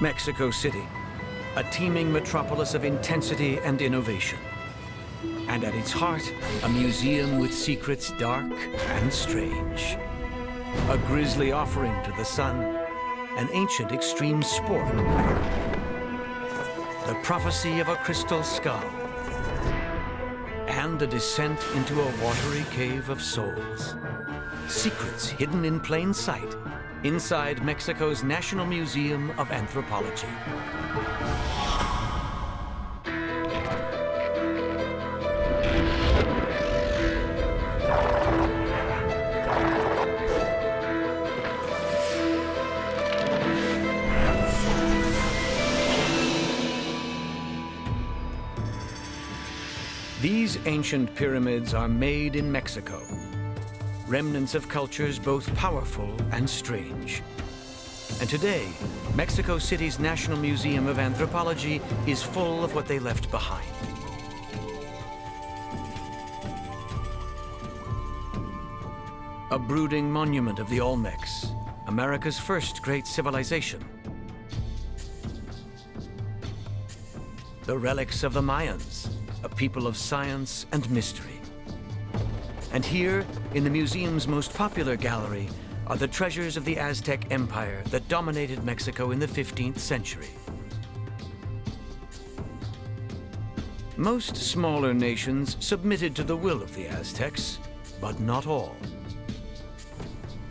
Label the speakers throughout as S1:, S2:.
S1: Mexico City, a teeming metropolis of intensity and innovation. And at its heart, a museum with secrets dark and strange. A grisly offering to the sun, an ancient extreme sport. The prophecy of a crystal skull. And a descent into a watery cave of souls. Secrets hidden in plain sight inside Mexico's National Museum of Anthropology. These ancient pyramids are made in Mexico, remnants of cultures both powerful and strange. And today, Mexico City's National Museum of Anthropology is full of what they left behind. A brooding monument of the Olmecs, America's first great civilization. The relics of the Mayans, a people of science and mystery. And here, in the museum's most popular gallery, are the treasures of the Aztec Empire that dominated Mexico in the 15th century. Most smaller nations submitted to the will of the Aztecs, but not all.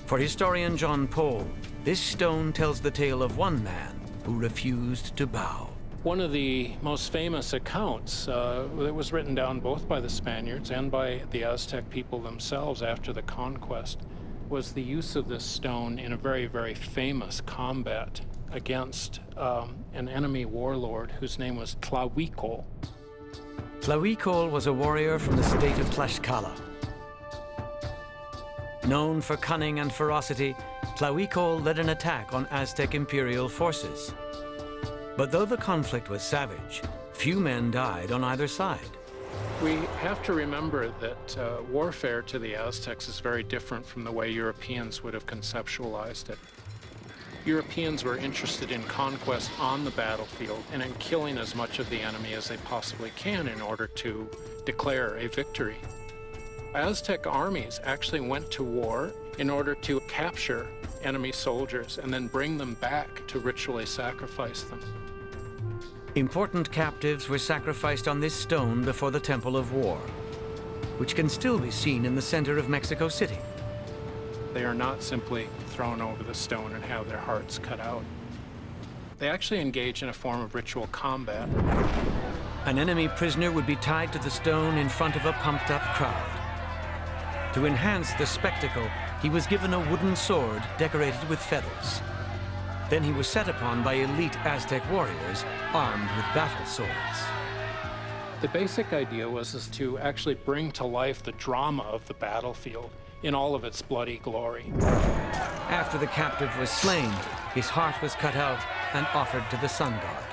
S1: For historian John Pohl, this stone tells the tale of one man who refused to bow.
S2: One of the most famous accounts that was written down both by the Spaniards and by the Aztec people themselves after the conquest was the use of this stone in a very, very famous combat against an enemy warlord whose name was Tlahuicol.
S1: Tlahuicol was a warrior from the state of Tlaxcala. Known for cunning and ferocity, Tlahuicol led an attack on Aztec imperial forces. But though the conflict was savage, few men died on either side.
S2: We have to remember that warfare to the Aztecs is very different from the way Europeans would have conceptualized it. Europeans were interested in conquest on the battlefield and in killing as much of the enemy as they possibly can in order to declare a victory. Aztec armies actually went to war in order to capture enemy soldiers and then bring them back to ritually sacrifice them.
S1: Important captives were sacrificed on this stone before the Temple of War, which can still be seen in the center of Mexico City.
S2: They are not simply thrown over the stone and have their hearts cut out. They actually engage in a form of ritual combat.
S1: An enemy prisoner would be tied to the stone in front of a pumped-up crowd. To enhance the spectacle, he was given a wooden sword decorated with feathers. Then he was set upon by elite Aztec warriors armed with battle swords.
S2: The basic idea was to actually bring to life the drama of the battlefield in all of its bloody glory.
S1: After the captive was slain, his heart was cut out and offered to the sun god.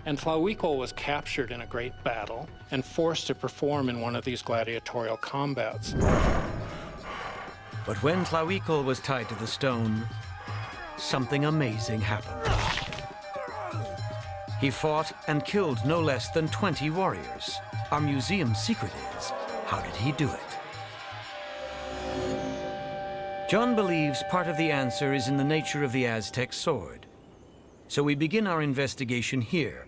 S2: And Tlahuicol was captured in a great battle and forced to perform in one of these gladiatorial combats.
S1: But when Tlahuicol was tied to the stone, something amazing happened. He fought and killed no less than 20 warriors. Our museum's secret is, how did he do it? John believes part of the answer is in the nature of the Aztec sword. So we begin our investigation here,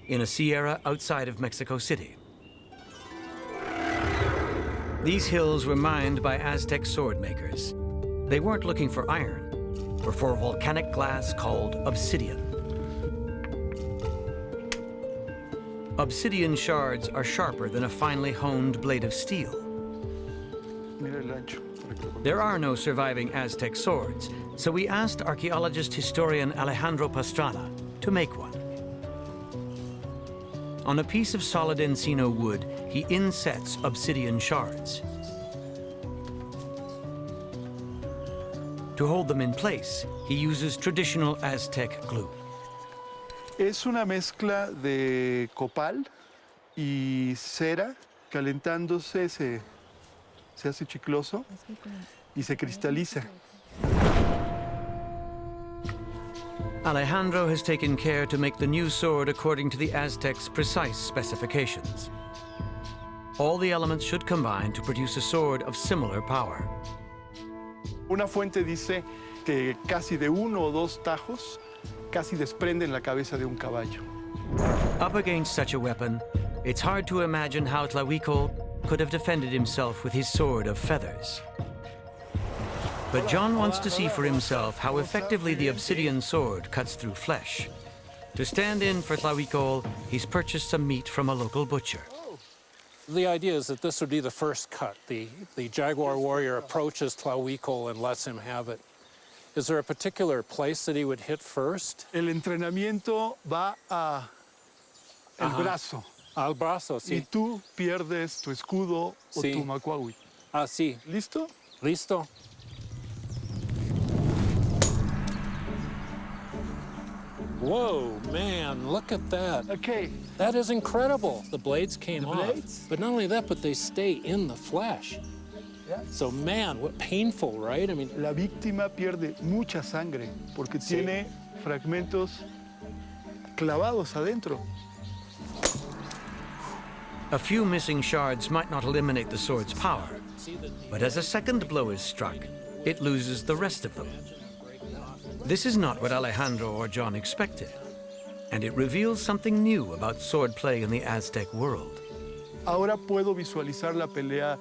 S1: in a sierra outside of Mexico City. These hills were mined by Aztec sword makers. They weren't looking for iron, but for volcanic glass called obsidian. Obsidian shards are sharper than a finely honed blade of steel. There are no surviving Aztec swords, so we asked archaeologist historian Alejandro Pastrana to make one. On a piece of solid encino wood, he insets obsidian shards. To hold them in place, he uses traditional Aztec glue.
S3: Es una mezcla de copal y cera. Calentándose se hace chicloso y se cristaliza.
S1: Alejandro has taken care to make the new sword according to the Aztecs' precise specifications. All the elements should combine to produce a sword of similar power.
S3: Una fuente dice que casi de uno o dos tajos casi desprenden la cabeza de un caballo.
S1: Up against such a weapon, it's hard to imagine how Tlahuicol could have defended himself with his sword of feathers. But John wants to see for himself how effectively the obsidian sword cuts through flesh. To stand in for Tlahuicol, he's purchased some meat from a local butcher.
S2: The idea is that this would be the first cut. The jaguar warrior approaches Tlahuicol and lets him have it. Is there a particular place that he would hit first?
S3: El entrenamiento va a el brazo.
S2: Al brazo, sí.
S3: Y tú pierdes tu escudo o
S2: Sí.
S3: tu macuahui.
S2: Ah, sí.
S3: ¿Listo?
S2: Listo. Whoa, man, look at that.
S3: Okay.
S2: That is incredible. The blades came
S3: The
S2: off.
S3: blades?
S2: But not only that, but they stay in the flesh.
S3: Yeah.
S2: So, man, what painful, right? I mean,
S3: La víctima pierde mucha sangre porque
S2: Sí.
S3: tiene fragmentos clavados adentro.
S1: A few missing shards might not eliminate the sword's power,
S2: see that
S1: but as a second blow is struck, it loses the rest of them. This is not what Alejandro or John expected, and it reveals something new about swordplay in the Aztec world.
S3: Ahora puedo visualizar la pelea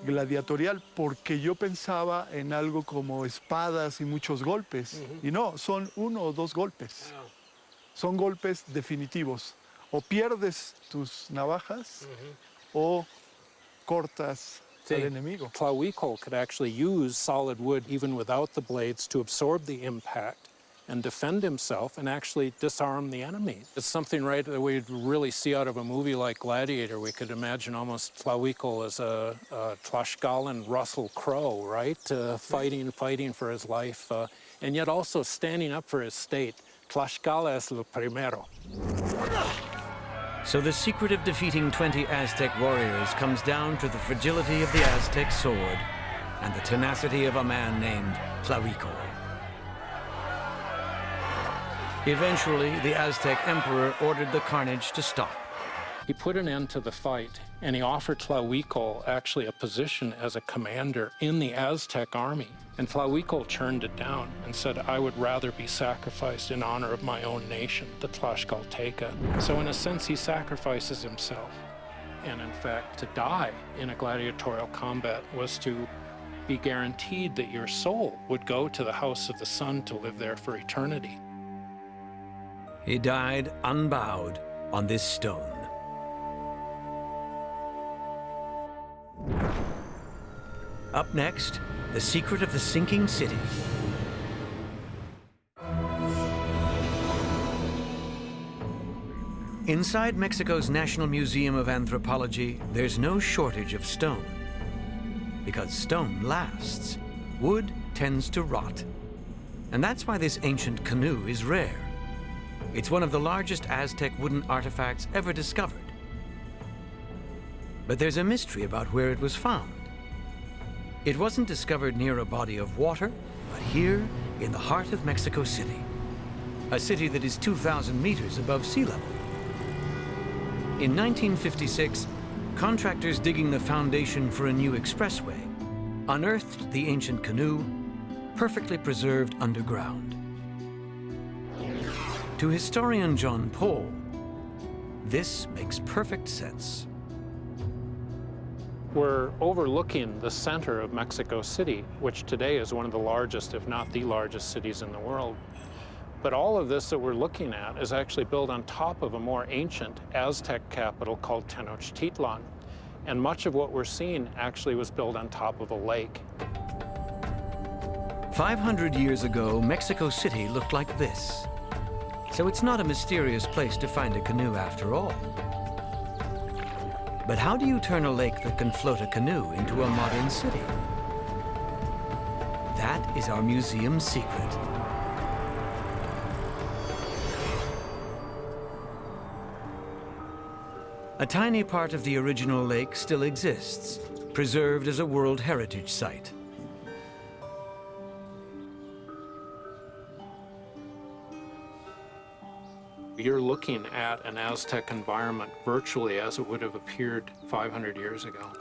S3: gladiatorial porque yo pensaba en algo como espadas y muchos golpes. Y no, son uno o dos golpes. Son golpes definitivos. O pierdes tus navajas o cortas al enemigo.
S2: Tlahuicol could actually use solid wood even without the blades to absorb the impact and defend himself and actually disarm the enemy. It's something, right, that we'd really see out of a movie like Gladiator. We could imagine almost Tlahuicol as a Tlaxcalan Russell Crowe, right? Fighting for his life, and yet also standing up for his state. Tlaxcala es lo primero.
S1: So the secret of defeating 20 Aztec warriors comes down to the fragility of the Aztec sword and the tenacity of a man named Tlahuicol. Eventually, the Aztec emperor ordered the carnage to stop.
S2: He put an end to the fight, and he offered Tlahuicol actually a position as a commander in the Aztec army. And Tlahuicol turned it down and said, I would rather be sacrificed in honor of my own nation, the Tlaxcalteca. So in a sense, he sacrifices himself. And in fact, to die in a gladiatorial combat was to be guaranteed that your soul would go to the house of the sun to live there for eternity.
S1: He died unbowed on this stone. Up next, the secret of the sinking city. Inside Mexico's National Museum of Anthropology, there's no shortage of stone. Because stone lasts. Wood tends to rot. And that's why this ancient canoe is rare. It's one of the largest Aztec wooden artifacts ever discovered. But there's a mystery about where it was found. It wasn't discovered near a body of water, but here in the heart of Mexico City, a city that is 2,000 meters above sea level. In 1956, contractors digging the foundation for a new expressway unearthed the ancient canoe, perfectly preserved underground. To historian John Paul, this makes perfect sense.
S2: We're overlooking the center of Mexico City, which today is one of the largest, if not the largest cities in the world. But all of this that we're looking at is actually built on top of a more ancient Aztec capital called Tenochtitlan. And much of what we're seeing actually was built on top of a lake.
S1: 500 years ago, Mexico City looked like this. So it's not a mysterious place to find a canoe after all. But how do you turn a lake that can float a canoe into a modern city? That is our museum's secret. A tiny part of the original lake still exists, preserved as a World Heritage Site.
S2: You're looking at an Aztec environment virtually as it would have appeared 500 years ago.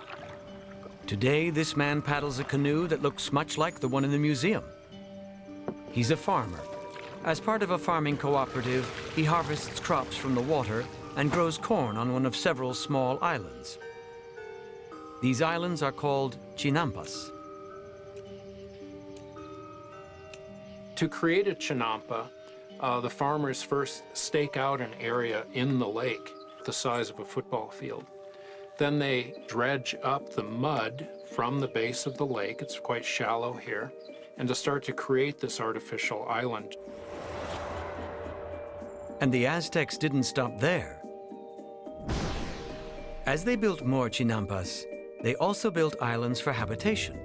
S1: Today, this man paddles a canoe that looks much like the one in the museum. He's a farmer. As part of a farming cooperative, he harvests crops from the water and grows corn on one of several small islands. These islands are called chinampas.
S2: To create a chinampa, the farmers first stake out an area in the lake the size of a football field. Then they dredge up the mud from the base of the lake, it's quite shallow here, and to start to create this artificial island.
S1: And the Aztecs didn't stop there. As they built more chinampas, they also built islands for habitation.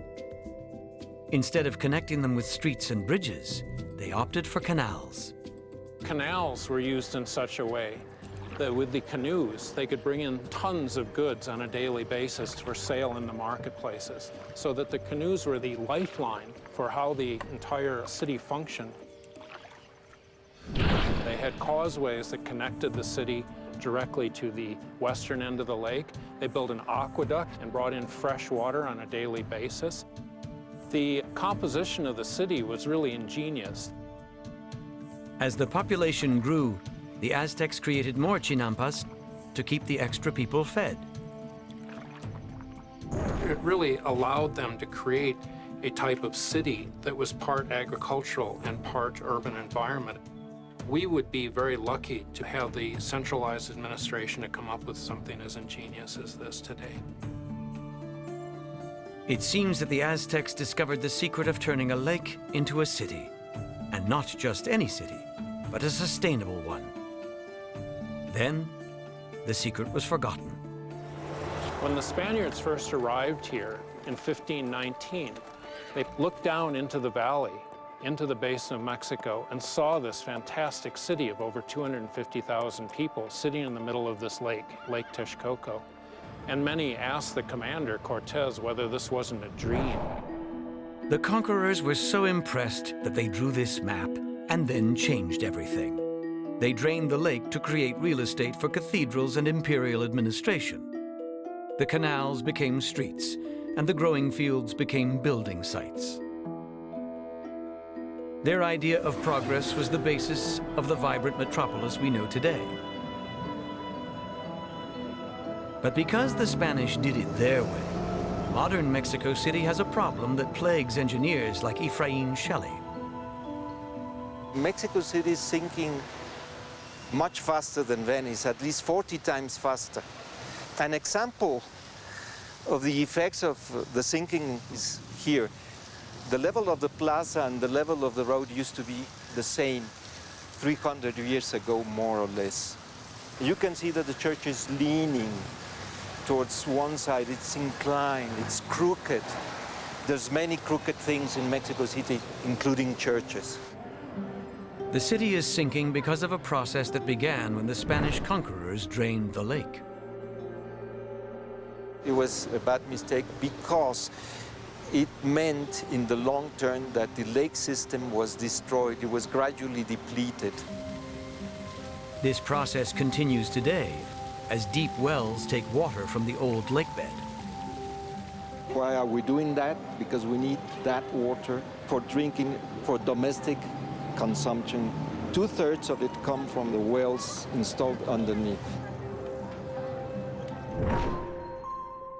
S1: Instead of connecting them with streets and bridges, they opted for canals.
S2: Canals were used in such a way that with the canoes, they could bring in tons of goods on a daily basis for sale in the marketplaces, so that the canoes were the lifeline for how the entire city functioned. They had causeways that connected the city directly to the western end of the lake. They built an aqueduct and brought in fresh water on a daily basis. The composition of the city was really ingenious.
S1: As the population grew, the Aztecs created more chinampas to keep the extra people fed.
S2: It really allowed them to create a type of city that was part agricultural and part urban environment. We would be very lucky to have the centralized administration to come up with something as ingenious as this today.
S1: It seems that the Aztecs discovered the secret of turning a lake into a city. And not just any city, but a sustainable one. Then, the secret was forgotten.
S2: When the Spaniards first arrived here in 1519, they looked down into the valley, into the basin of Mexico, and saw this fantastic city of over 250,000 people sitting in the middle of this lake, Lake Texcoco. And many asked the commander, Cortez, whether this wasn't a dream.
S1: The conquerors were so impressed that they drew this map and then changed everything. They drained the lake to create real estate for cathedrals and imperial administration. The canals became streets, and the growing fields became building sites. Their idea of progress was the basis of the vibrant metropolis we know today. But because the Spanish did it their way, modern Mexico City has a problem that plagues engineers like Ephraim Shelley.
S4: Mexico City is sinking much faster than Venice, at least 40 times faster. An example of the effects of the sinking is here. The level of the plaza and the level of the road used to be the same 300 years ago, more or less. You can see that the church is leaning towards one side, it's inclined, it's crooked. There's many crooked things in Mexico City, including churches.
S1: The city is sinking because of a process that began when the Spanish conquerors drained the lake.
S4: It was a bad mistake because it meant in the long term that the lake system was destroyed. It was gradually depleted.
S1: This process continues today as deep wells take water from the old lake bed.
S4: Why are we doing that? Because we need that water for drinking, for domestic consumption. 2/3 of it come from the wells installed underneath.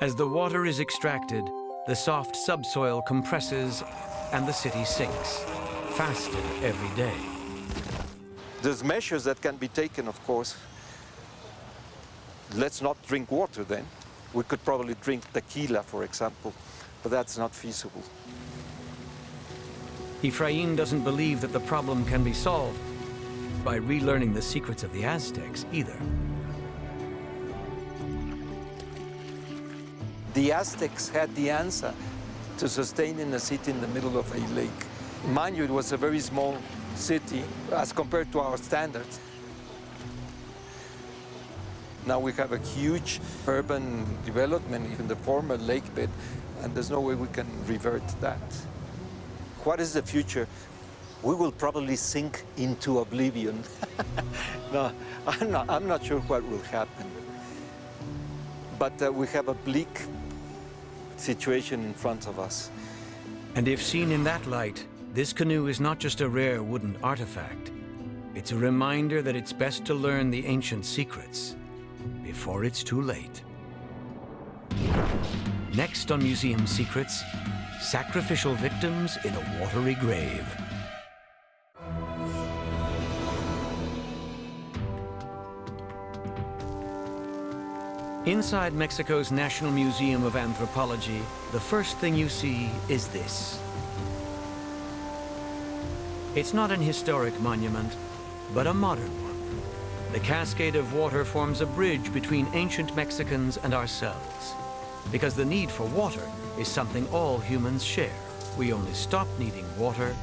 S1: As the water is extracted, the soft subsoil compresses and the city sinks, faster every day.
S4: There's measures that can be taken, of course. Let's not drink water then. We could probably drink tequila, for example, but that's not feasible.
S1: Ephraim doesn't believe that the problem can be solved by relearning the secrets of the Aztecs either.
S4: The Aztecs had the answer to sustaining a city in the middle of a lake. Mind you, it was a very small city as compared to our standards. Now we have a huge urban development in the former lake bed, and there's no way we can revert that. What is the future? we will probably sink into oblivion. No, I'm not sure what will happen. But we have a bleak situation in front of us.
S1: And if seen in that light, this canoe is not just a rare wooden artifact. It's a reminder that it's best to learn the ancient secrets before it's too late. Next on Museum Secrets, sacrificial victims in a watery grave. Inside Mexico's National Museum of Anthropology, the first thing you see is this. It's not an historic monument, but a modern one. The cascade of water forms a bridge between ancient Mexicans and ourselves, because the need for water is something all humans share. We only stop needing water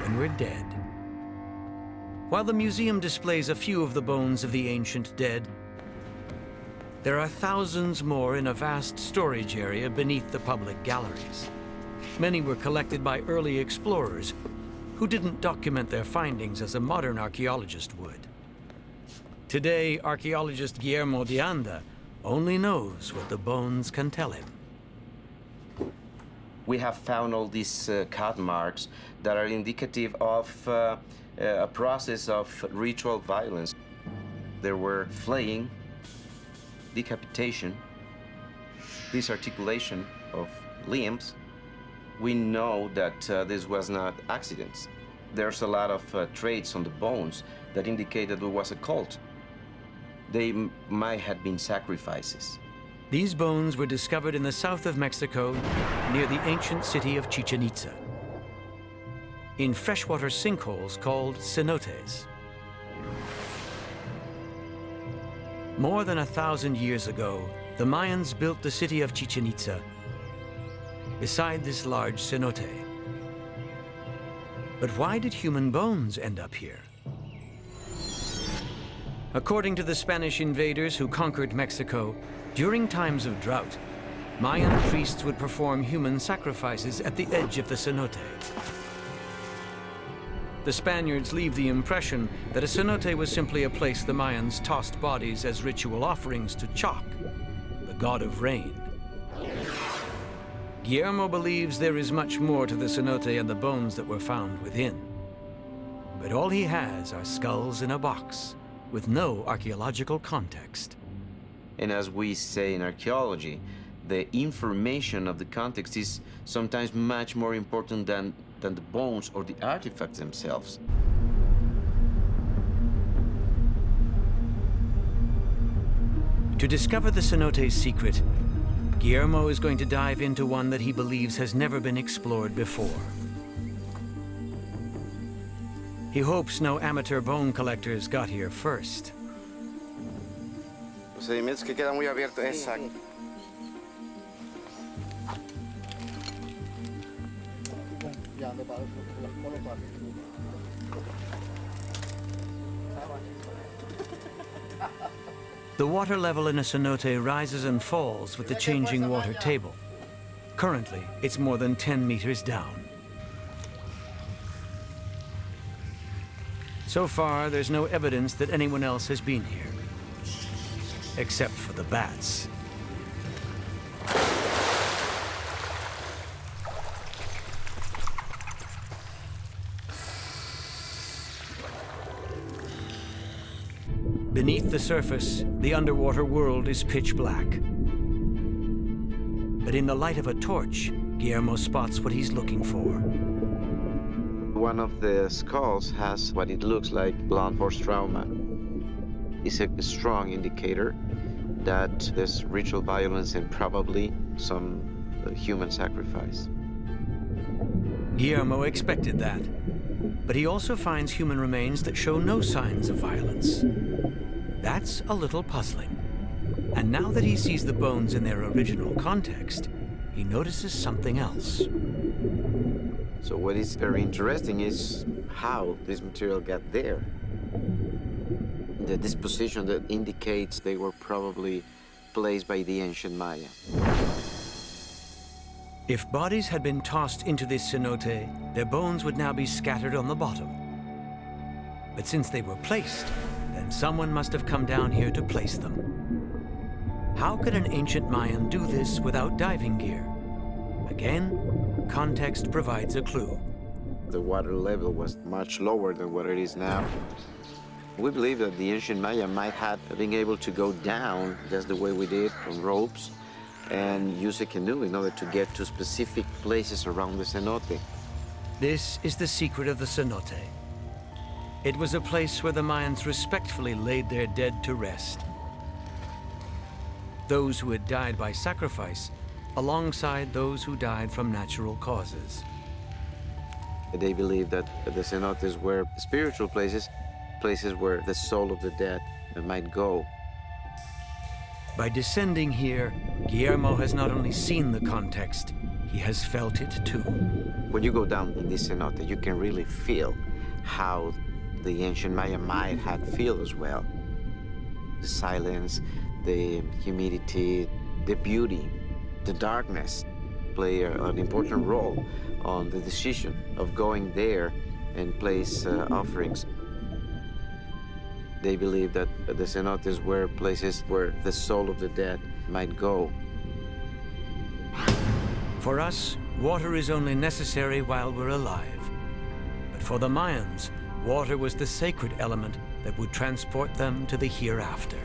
S1: when we're dead. While the museum displays a few of the bones of the ancient dead, there are thousands more in a vast storage area beneath the public galleries. Many were collected by early explorers who didn't document their findings as a modern archaeologist would. Today, archaeologist Guillermo de Anda only knows what the bones can tell him.
S5: We have found all these cut marks that are indicative of a process of ritual violence. There were flaying, decapitation, disarticulation of limbs. We know that this was not accidents. There's a lot of traits on the bones that indicate that it was a cult. They might have been sacrifices.
S1: These bones were discovered in the south of Mexico, near the ancient city of Chichen Itza, in freshwater sinkholes called cenotes. More than 1,000 years ago, the Mayans built the city of Chichen Itza beside this large cenote. But why did human bones end up here? According to the Spanish invaders who conquered Mexico, during times of drought, Mayan priests would perform human sacrifices at the edge of the cenote. The Spaniards leave the impression that a cenote was simply a place the Mayans tossed bodies as ritual offerings to Choc, the god of rain. Guillermo believes there is much more to the cenote and the bones that were found within. But all he has are skulls in a box, with no archaeological context.
S5: And as we say in archaeology, the information of the context is sometimes much more important than the bones or the artifacts themselves.
S1: To discover the cenote's secret, Guillermo is going to dive into one that he believes has never been explored before. He hopes no amateur bone collectors got here first.
S6: Los sedimentos que quedan muy abiertos, exacto.
S1: The water level in a cenote rises and falls with the changing water table. Currently, it's more than 10 meters down. So far, there's no evidence that anyone else has been here, except for the bats. Beneath the surface, the underwater world is pitch black. But in the light of a torch, Guillermo spots what he's looking for.
S5: One of the skulls has what it looks like blunt force trauma. It's a strong indicator that there's ritual violence and probably some human sacrifice.
S1: Guillermo expected that, but he also finds human remains that show no signs of violence. That's a little puzzling. And now that he sees the bones in their original context, he notices something else.
S5: So what is very interesting is how this material got there. The disposition that indicates they were probably placed by the ancient Maya.
S1: If bodies had been tossed into this cenote, their bones would now be scattered on the bottom. But since they were placed, then someone must have come down here to place them. How could an ancient Mayan do this without diving gear? Again, context provides a clue.
S5: The water level was much lower than what it is now. We believe that the ancient Maya might have been able to go down just the way we did on ropes and use a canoe in order to get to specific places around the cenote.
S1: This is the secret of the cenote. It was a place where the Mayans respectfully laid their dead to rest. Those who had died by sacrifice, alongside those who died from natural causes.
S5: They believe that the cenotes were spiritual places, places where the soul of the dead might go.
S1: By descending here, Guillermo has not only seen the context, he has felt it too.
S5: When you go down in this cenote, you can really feel how the ancient Maya might have feel as well. The silence, the humidity, the beauty, the darkness play an important role on the decision of going there and place offerings. They believe that the cenotes were places where the soul of the dead might go.
S1: For us, water is only necessary while we're alive. But for the Mayans, water was the sacred element that would transport them to the hereafter.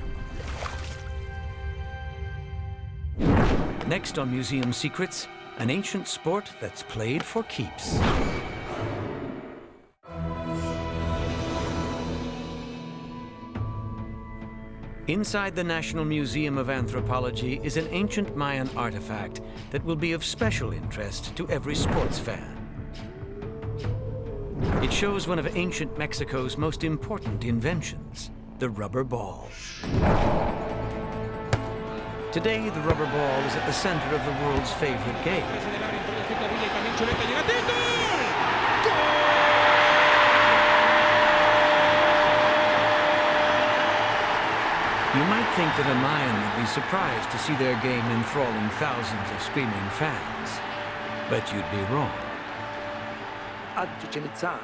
S1: Next on Museum Secrets, an ancient sport that's played for keeps. Inside the National Museum of Anthropology is an ancient Mayan artifact that will be of special interest to every sports fan. It shows one of ancient Mexico's most important inventions, the rubber ball. Today, the rubber ball is at the center of the world's favorite game. You might think that a Mayan would be surprised to see their game enthralling thousands of screaming fans. But you'd be wrong.
S7: At Chichen Itza,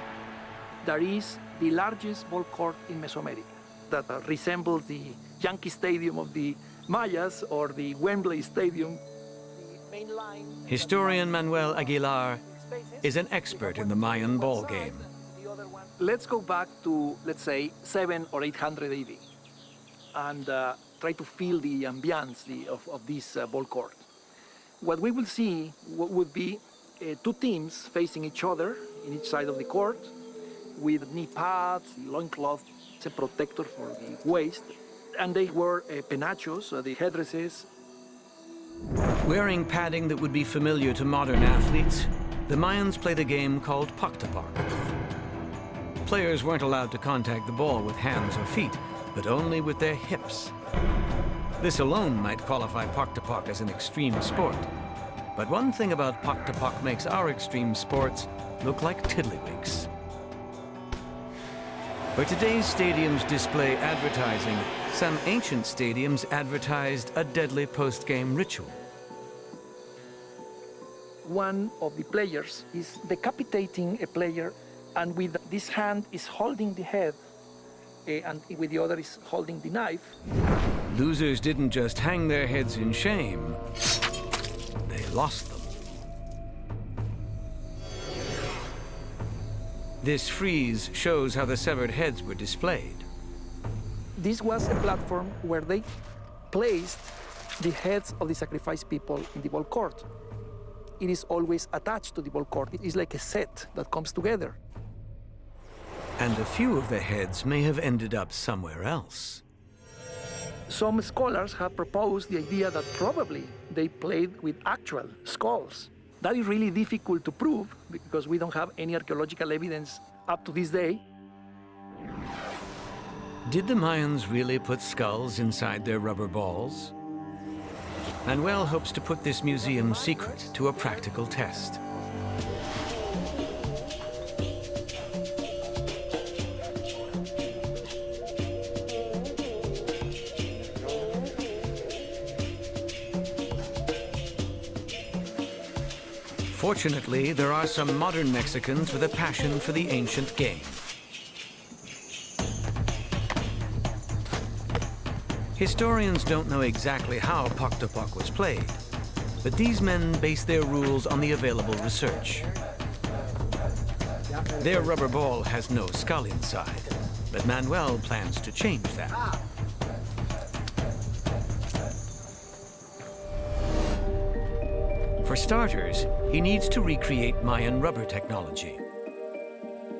S7: there is the largest ball court in Mesoamerica that resembles the Yankee Stadium of the Mayas or the Wembley Stadium.
S1: Historian Manuel Aguilar is an expert in the Mayan ball game.
S7: Let's go back to, let's say, 700 or 800 AD and try to feel the ambiance of this ball court. What we will see would be two teams facing each other in each side of the court with knee pads, loincloth, a protector for the waist, and they wore penachos, the headdresses.
S1: Wearing padding that would be familiar to modern athletes, the Mayans played a game called paktapak. Players weren't allowed to contact the ball with hands or feet, but only with their hips. This alone might qualify paktapak as an extreme sport. But one thing about paktapak makes our extreme sports look like tiddlywinks. Where today's stadiums display advertising, some ancient stadiums advertised a deadly post-game ritual.
S7: One of the players is decapitating a player, and with this hand is holding the head, and with the other is holding the knife.
S1: Losers didn't just hang their heads in shame, they lost them. This frieze shows how the severed heads were displayed.
S7: This was a platform where they placed the heads of the sacrificed people in the ball court. It is always attached to the ball court. It is like a set that comes together.
S1: And a few of the heads may have ended up somewhere else.
S7: Some scholars have proposed the idea that probably they played with actual skulls. That is really difficult to prove because we don't have any archaeological evidence up to this day.
S1: Did the Mayans really put skulls inside their rubber balls? Manuel hopes to put this museum's secret to a practical test. Fortunately, there are some modern Mexicans with a passion for the ancient game. Historians don't know exactly how Poctopoc was played, but these men base their rules on the available research. Their rubber ball has no skull inside, but Manuel plans to change that. For starters, he needs to recreate Mayan rubber technology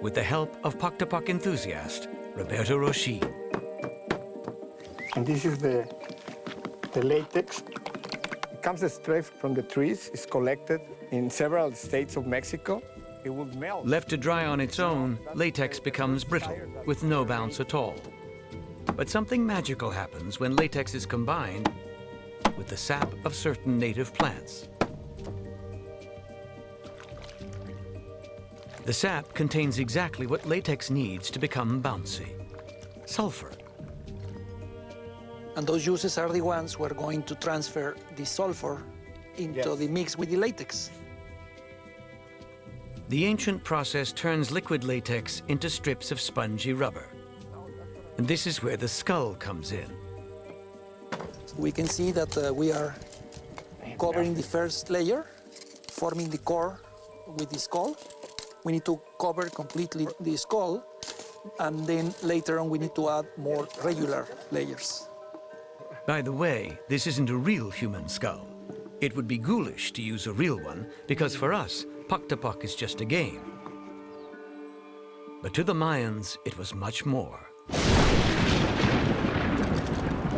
S1: with the help of Poctopoc enthusiast Roberto Roshi.
S8: And this is the latex. It comes straight from the trees. It's collected in several states of Mexico. It will melt.
S1: Left to dry on its own, latex becomes brittle with no bounce at all. But something magical happens when latex is combined with the sap of certain native plants. The sap contains exactly what latex needs to become bouncy: sulfur.
S7: And those juices are the ones who are going to transfer the sulfur into the mix with the latex.
S1: The ancient process turns liquid latex into strips of spongy rubber. And this is where the skull comes in.
S7: We can see that we are covering the first layer, forming the core with the skull. We need to cover completely the skull, and then later on we need to add more regular layers.
S1: By the way, this isn't a real human skull. It would be ghoulish to use a real one, because for us, Poctopoc is just a game. But to the Mayans, it was much more.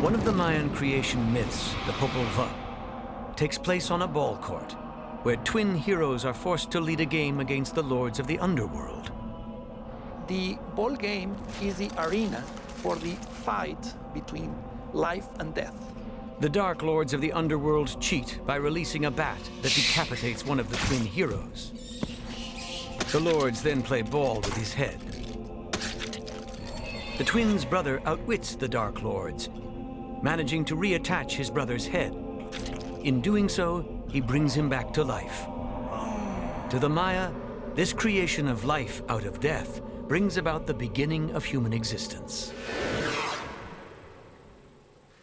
S1: One of the Mayan creation myths, the Popol Vuh, takes place on a ball court, where twin heroes are forced to lead a game against the lords of the underworld.
S7: The ball game is the arena for the fight between life and death.
S1: The Dark Lords of the underworld cheat by releasing a bat that decapitates one of the twin heroes. The lords then play ball with his head. The twins' brother outwits the Dark Lords, managing to reattach his brother's head. In doing so, he brings him back to life. To the Maya, this creation of life out of death brings about the beginning of human existence.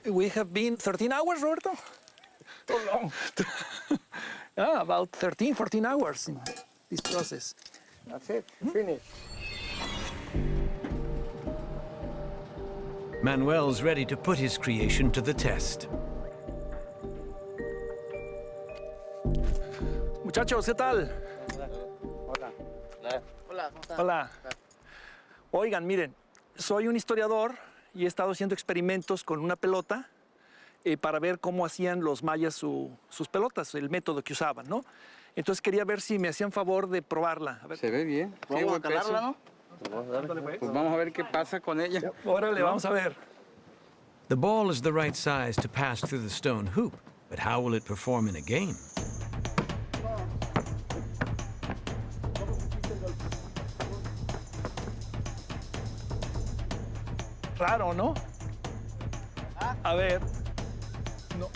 S7: We have been 13 hours, Roberto? Too long. Yeah, about 13, 14 hours in this process.
S8: That's it, finished.
S1: Manuel's ready to put his creation to the test.
S7: Muchachos, ¿qué tal?
S6: Hola. Hola, ¿cómo están?
S7: Hola. Oigan, miren, soy un historiador y he estado haciendo experimentos con una pelota para ver cómo hacían los mayas sus pelotas, el método que usaban, ¿no? Entonces quería ver si me hacían favor de probarla. A ver.
S9: Se ve bien.
S6: Vamos a calarla, ¿no?
S9: Pues vamos a ver qué pasa con ella.
S7: Órale, vamos a ver.
S1: The ball is the right size to pass through the stone hoop, but how will it perform in a game?
S7: Raro, ¿no? A ver. No.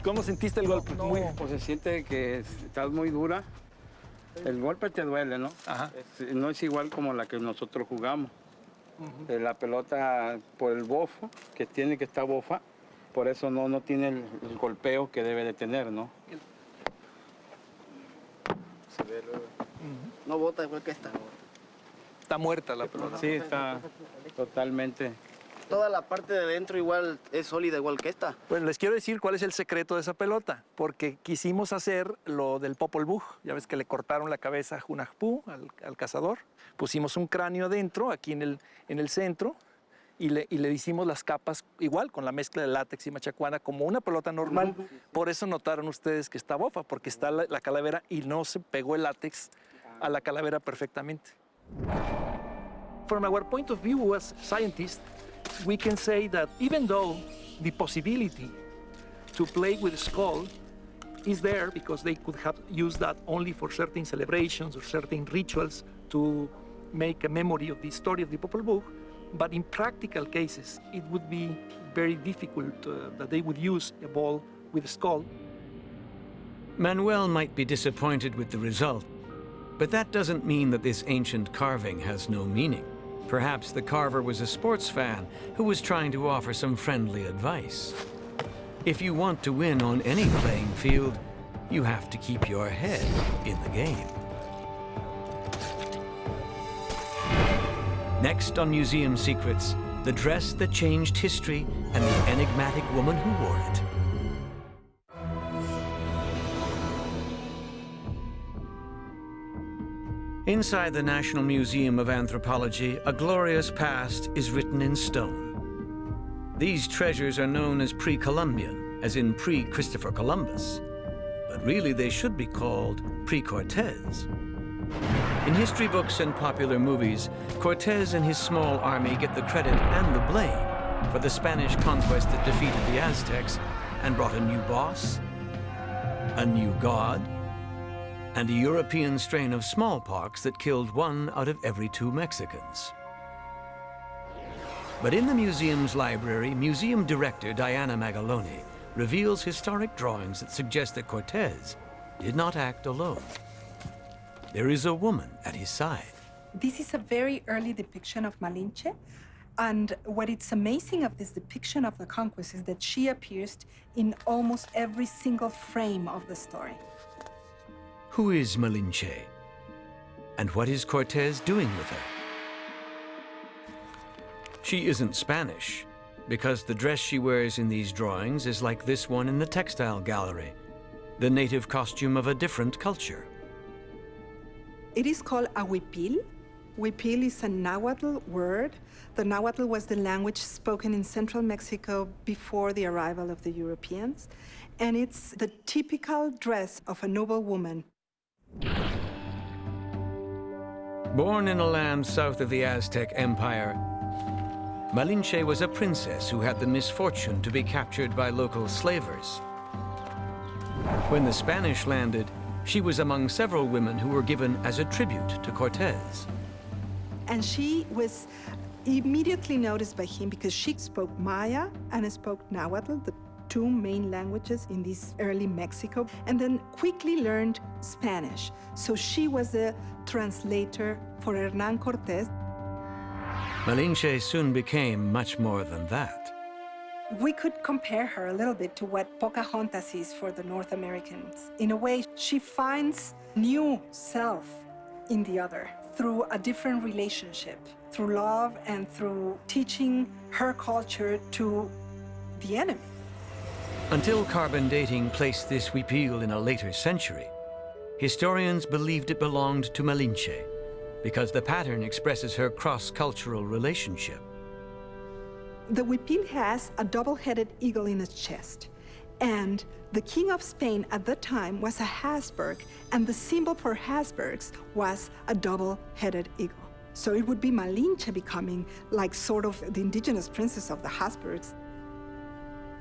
S7: ¿Cómo sentiste el golpe?
S9: No, pues se siente que estás muy dura. El golpe te duele, ¿no?
S7: Ajá.
S9: No es igual como la que nosotros jugamos. La pelota, por el bofo, que tiene que estar bofa, por eso no tiene el golpeo que debe de tener, ¿no?
S6: Se ve no bota igual que esta.
S7: Está muerta la pelota.
S9: Sí, está totalmente.
S6: Toda la parte de dentro igual es sólida igual que esta.
S7: Pues les quiero decir cuál es el secreto de esa pelota, porque quisimos hacer lo del Popol Vuh. Ya ves que le cortaron la cabeza a Hunahpu, al cazador. Pusimos un cráneo adentro, aquí en el centro, y le hicimos las capas igual, con la mezcla de látex y machacuana, como una pelota normal. Por eso notaron ustedes que está bofa, porque está la calavera y no se pegó el látex a la calavera perfectamente. From our point of view as scientists, we can say that even though the possibility to play with the skull is there, because they could have used that only for certain celebrations or certain rituals to make a memory of the story of the Popol Vuh, but in practical cases, it would be very difficult that they would use a ball with a skull.
S1: Manuel might be disappointed with the result, but that doesn't mean that this ancient carving has no meaning. Perhaps the carver was a sports fan who was trying to offer some friendly advice. If you want to win on any playing field, you have to keep your head in the game. Next on Museum Secrets, the dress that changed history and the enigmatic woman who wore it. Inside the National Museum of Anthropology, a glorious past is written in stone. These treasures are known as pre-Columbian, as in pre-Christopher Columbus. But really they should be called pre-Cortez. In history books and popular movies, Cortez and his small army get the credit and the blame for the Spanish conquest that defeated the Aztecs and brought a new boss, a new god, and a European strain of smallpox that killed 1 out of every 2 Mexicans. But in the museum's library, museum director Diana Magaloni reveals historic drawings that suggest that Cortez did not act alone. There is a woman at his side.
S10: This is a very early depiction of Malinche, and what is amazing of this depiction of the conquest is that she appears in almost every single frame of the story.
S1: Who is Malinche? And what is Cortez doing with her? She isn't Spanish, because the dress she wears in these drawings is like this one in the textile gallery, the native costume of a different culture.
S10: It is called a huipil. Huipil is a Nahuatl word. The Nahuatl was the language spoken in central Mexico before the arrival of the Europeans, and it's the typical dress of a noble woman.
S1: Born in a land south of the Aztec Empire, Malinche was a princess who had the misfortune to be captured by local slavers. When the Spanish landed, she was among several women who were given as a tribute to Cortez.
S10: And she was immediately noticed by him because she spoke Maya and spoke Nahuatl, the 2 main languages in this early Mexico, and then quickly learned Spanish. So she was the translator for Hernán Cortés.
S1: Malinche soon became much more than that.
S10: We could compare her a little bit to what Pocahontas is for the North Americans. In a way, she finds new self in the other through a different relationship, through love and through teaching her culture to the enemy.
S1: Until carbon dating placed this huipil in a later century, historians believed it belonged to Malinche because the pattern expresses her cross-cultural relationship.
S10: The huipil has a double-headed eagle in its chest, and the King of Spain at the time was a Habsburg, and the symbol for Habsburgs was a double-headed eagle. So it would be Malinche becoming like sort of the indigenous princess of the Habsburgs.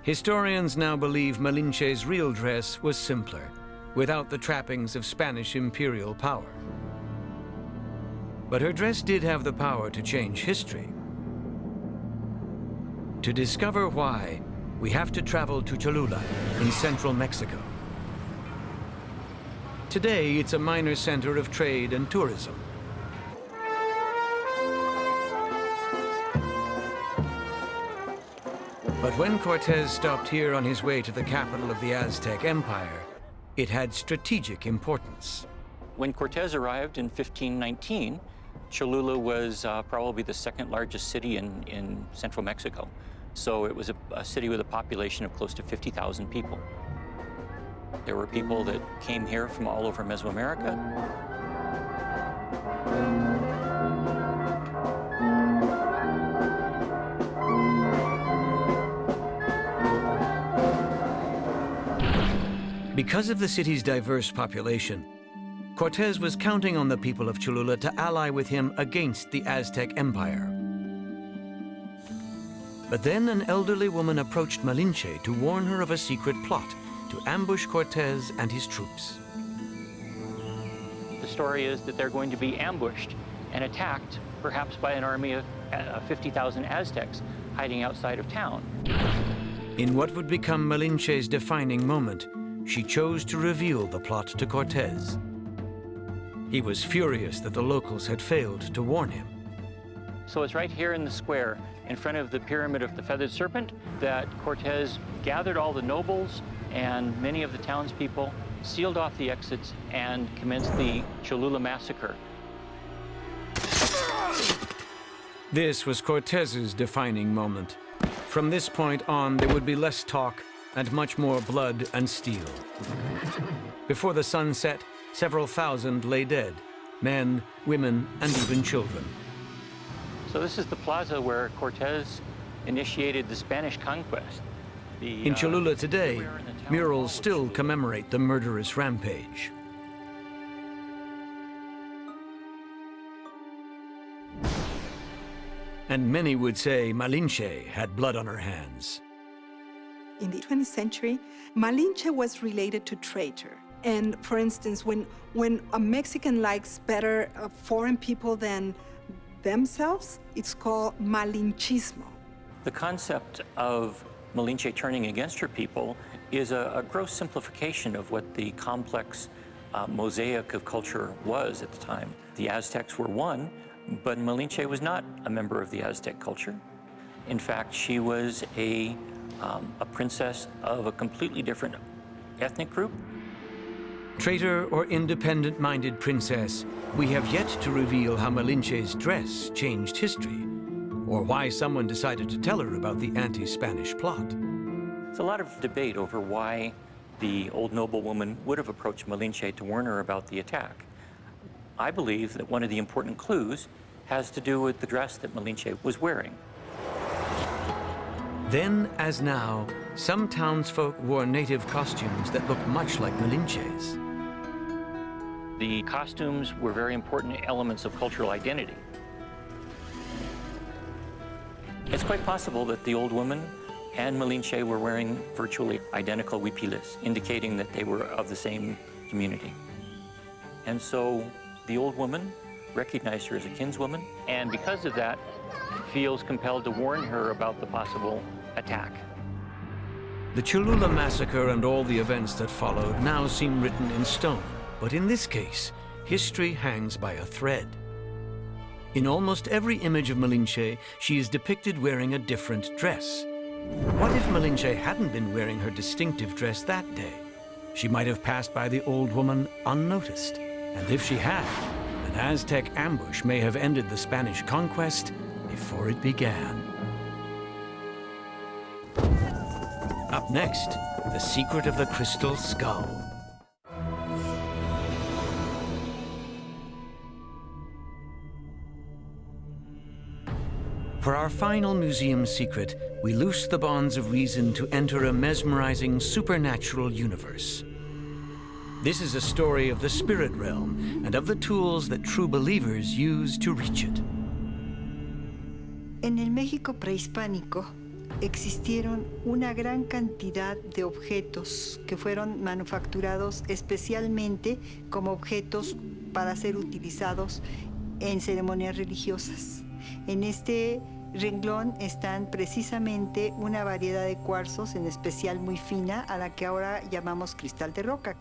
S1: Historians now believe Malinche's real dress was simpler, without the trappings of Spanish imperial power. But her dress did have the power to change history. To discover why, we have to travel to Cholula in central Mexico. Today, it's a minor center of trade and tourism. But when Cortez stopped here on his way to the capital of the Aztec Empire, it had strategic importance.
S11: When Cortez arrived in 1519, Cholula was probably the 2nd largest city in central Mexico. So it was a city with a population of close to 50,000 people. There were people that came here from all over Mesoamerica.
S1: Because of the city's diverse population, Cortez was counting on the people of Cholula to ally with him against the Aztec Empire. But then an elderly woman approached Malinche to warn her of a secret plot to ambush Cortez and his troops.
S11: The story is that they're going to be ambushed and attacked, perhaps by an army of 50,000 Aztecs hiding outside of town.
S1: In what would become Malinche's defining moment, she chose to reveal the plot to Cortez. He was furious that the locals had failed to warn him.
S11: So it's right here in the square, in front of the Pyramid of the Feathered Serpent, that Cortez gathered all the nobles and many of the townspeople, sealed off the exits, and commenced the Cholula massacre.
S1: This was Cortez's defining moment. From this point on, there would be less talk and much more blood and steel. Before the sun set, several thousand lay dead, men, women, and even children.
S11: So this is the plaza where Cortez initiated the Spanish conquest.
S1: In Cholula today, murals still commemorate the murderous rampage. And many would say Malinche had blood on her hands.
S10: In the 20th century, Malinche was related to traitor. And for instance, when a Mexican likes better foreign people than themselves, it's called Malinchismo.
S11: The concept of Malinche turning against her people is a gross simplification of what the complex mosaic of culture was at the time. The Aztecs were one, but Malinche was not a member of the Aztec culture. In fact, she was a princess of a completely different ethnic group.
S1: Traitor or independent-minded princess, we have yet to reveal how Malinche's dress changed history, or why someone decided to tell her about the anti-Spanish plot.
S11: There's a lot of debate over why the old noblewoman would have approached Malinche to warn her about the attack. I believe that one of the important clues has to do with the dress that Malinche was wearing.
S1: Then, as now, some townsfolk wore native costumes that looked much like Malinche's.
S11: The costumes were very important elements of cultural identity. It's quite possible that the old woman and Malinche were wearing virtually identical huipiles, indicating that they were of the same community. And so the old woman recognized her as a kinswoman, and because of that, feels compelled to warn her about the possible attack.
S1: The Cholula massacre and all the events that followed now seem written in stone, but in this case, history hangs by a thread. In almost every image of Malinche, she is depicted wearing a different dress. What if Malinche hadn't been wearing her distinctive dress that day? She might have passed by the old woman unnoticed. And if she had, an Aztec ambush may have ended the Spanish conquest before it began. Up next, the secret of the crystal skull. For our final museum secret, we loose the bonds of reason to enter a mesmerizing supernatural universe. This is a story of the spirit realm and of the tools that true believers use to reach it.
S12: En el México prehispánico existieron una gran cantidad de objetos que fueron manufacturados especialmente como objetos para ser utilizados en ceremonias religiosas. En este renglón están precisamente una variedad de cuarzos, en especial muy fina, a la que ahora llamamos cristal de roca.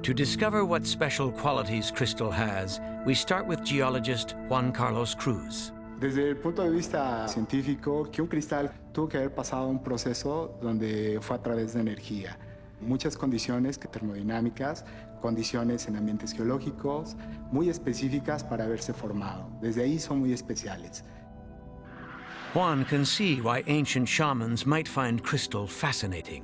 S1: To discover what special qualities crystal has, we start with geologist Juan Carlos Cruz.
S13: Desde el punto de vista científico, que un cristal tuvo que haber pasado un proceso donde fue a través de energía. Muchas condiciones termodinámicas, condiciones en ambientes geológicos, muy específicas para haberse formado. Desde ahí son muy especiales.
S1: Juan can see why ancient shamans might find crystal fascinating.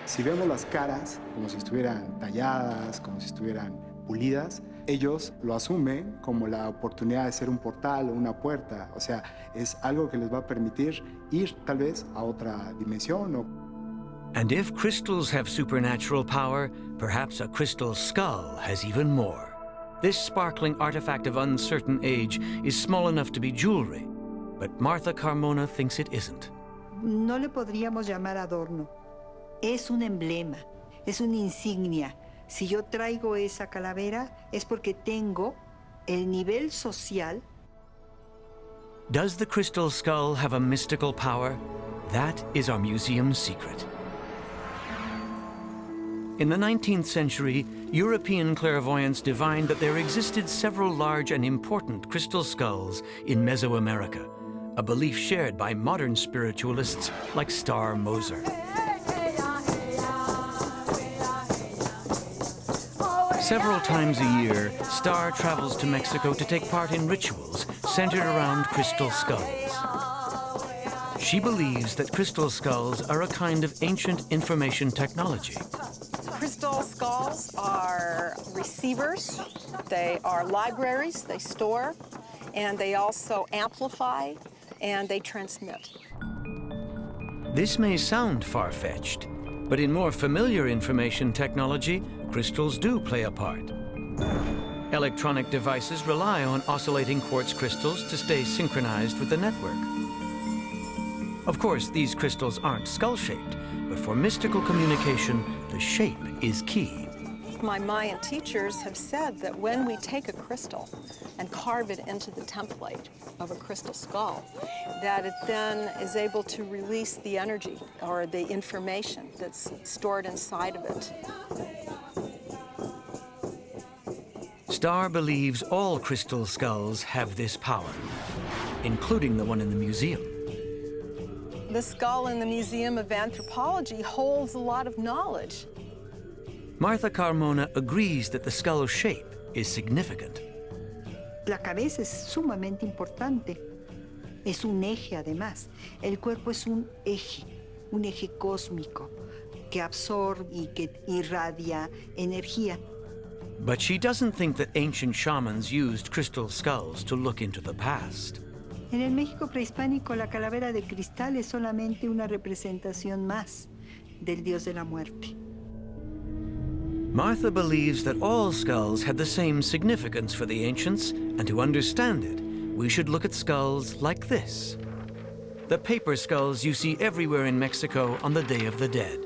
S13: Si vemos las caras como si estuvieran talladas, como si estuvieran pulidas, ellos lo asumen como la oportunidad de ser un portal o una puerta. O sea, es algo que les va a permitir ir tal vez a otra dimensión.
S1: And if crystals have supernatural power, perhaps a crystal skull has even more. This sparkling artifact of uncertain age is small enough to be jewelry, but Martha Carmona thinks it isn't.
S12: No le podríamos llamar adorno. Es un emblema, es una insignia. Si yo traigo esa calavera es porque tengo el nivel social.
S1: Does the crystal skull have a mystical power? That is our museum's secret. In the 19th century, European clairvoyants divined that there existed several large and important crystal skulls in Mesoamerica, a belief shared by modern spiritualists like Star Moser. Several times a year, Star travels to Mexico to take part in rituals centered around crystal skulls. She believes that crystal skulls are a kind of ancient information technology.
S14: Crystal skulls are receivers, they are libraries, they store, and they also amplify, and they transmit.
S1: This may sound far-fetched, but in more familiar information technology, crystals do play a part. Electronic devices rely on oscillating quartz crystals to stay synchronized with the network. Of course, these crystals aren't skull-shaped, but for mystical communication, the shape is key.
S14: My Mayan teachers have said that when we take a crystal and carve it into the template of a crystal skull, that it then is able to release the energy or the information that's stored inside of it.
S1: Star believes all crystal skulls have this power, including the one in the museum.
S14: The skull in the Museum of Anthropology holds a lot of knowledge.
S1: Martha Carmona agrees that the skull shape is significant.
S12: La cabeza es sumamente importante. Es un eje, además. El cuerpo es un eje cósmico que absorbe y que irradia energía.
S1: But she doesn't think that ancient shamans used crystal skulls to look into the past.
S12: En el México prehispánico, la calavera de cristal es solamente una representación más del dios de la muerte.
S1: Martha believes that all skulls had the same significance for the ancients, and to understand it, we should look at skulls like this. The paper skulls you see everywhere in Mexico on the Day of the Dead,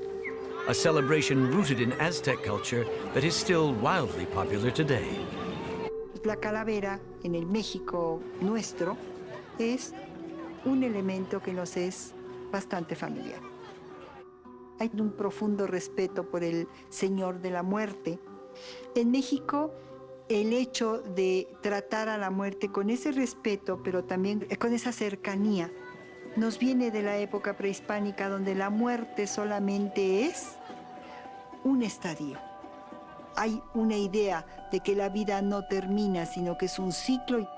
S1: a celebration rooted in Aztec culture that is still wildly popular today.
S12: La calavera en el México nuestro es un elemento que nos es bastante familiar. Hay un profundo respeto por el Señor de la Muerte. En México, el hecho de tratar a la muerte con ese respeto, pero también con esa cercanía, nos viene de la época prehispánica, donde la muerte solamente es un estadio. Hay una idea de que la vida no termina, sino que es un ciclo.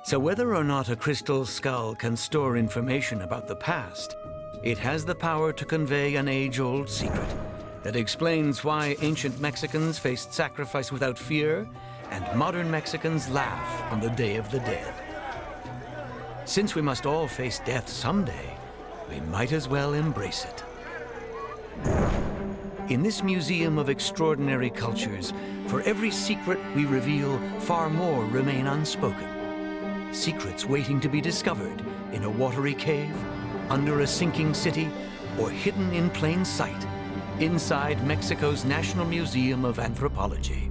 S1: So whether or not a crystal skull can store information about the past, it has the power to convey an age-old secret that explains why ancient Mexicans faced sacrifice without fear and modern Mexicans laugh on the Day of the Dead. Since we must all face death someday, we might as well embrace it. In this museum of extraordinary cultures, for every secret we reveal, far more remain unspoken. Secrets waiting to be discovered in a watery cave, under a sinking city, or hidden in plain sight inside Mexico's National Museum of Anthropology.